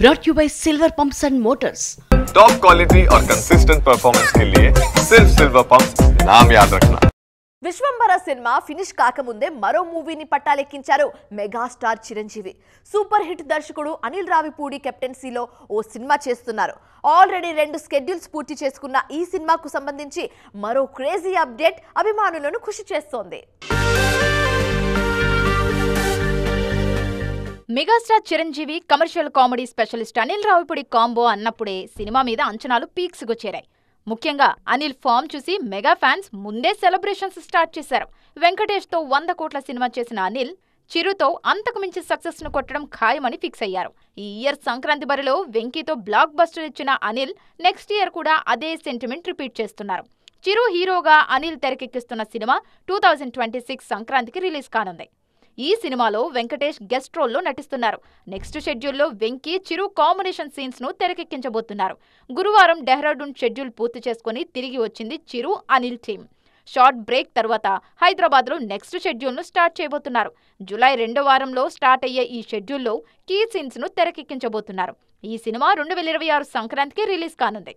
brought to you by Silver Pumps and Motors. Top quality और consistent performance के लिए सिर्फ सिल्वर पंप्स नाम याद रखना. విశ్వంబర సినిమా ఫినిష్ కాకముందే మరో మూవీని పట్టాలెక్కించారు మెగాస్టార్ చిరంజీవి. సూపర్ హిట్ దర్శకుడు అనిల్ రావిపూడి కెప్టెన్సీలో ఓ సినిమా చేస్తున్నారు. ఆల్రెడీ 2 స్కెడ్యూల్స్ పూర్తి చేసుకున్న ఈ సినిమాకు సంబంధించి మరో క్రేజీ అప్డేట్ అభిమానులను ఖుషి చేస్తోంది. Megastar Chiranjeevi commercial comedy specialist Anil Ravipudi combo అన్నప్పుడే సినిమా మీద అంచనాలు పీక్స్కు చేరాయి. ముఖ్యంగా అనిల్ ఫామ్ చూసి మెగా ఫ్యాన్స్ ముందే సెలబ్రేషన్స్ స్టార్ట్ చేశారు. వెంకటేష్తో 100 కోట్ల సినిమా చేసిన అనిల్ చిరుతో అంతకు మించి సక్సెస్ ను కొట్టడం ఖాయమని ఫిక్స్ అయ్యారు. ఈ ఇయర్ సంక్రాంతి బరిలో వెంకీతో బ్లాక్ బస్టర్ ఇచ్చిన అనిల్ నెక్స్ట్ ఇయర్ కూడా అదే సెంటిమెంట్ రిపీట్ చేస్తున్నారు. చిరు హీరోగా అనిల్ తెరకెక్కిస్తున్న సినిమా 2026 సంక్రాంతికి రిలీజ్ కానుంది. ఈ సినిమాలో వెంకటేష్ గెస్ట్ రోల్లో నటిస్తున్నారు. నెక్స్ట్ షెడ్యూల్లో వెంకీ చిరు కాంబినేషన్ సీన్స్ ను తెరకెక్కించబోతున్నారు. గురువారం డెహ్రాడూన్ షెడ్యూల్ పూర్తి చేసుకుని తిరిగి వచ్చింది చిరు అనిల్ టీమ్. షార్ట్ బ్రేక్ తర్వాత హైదరాబాద్లో నెక్స్ట్ షెడ్యూల్ను స్టార్ట్ చేయబోతున్నారు. జూలై 2వ వారంలో స్టార్ట్ అయ్యే ఈ షెడ్యూల్లో కీ సీన్స్ ను తెరకెక్కించబోతున్నారు. ఈ సినిమా 2026 సంక్రాంతికి రిలీజ్ కానుంది.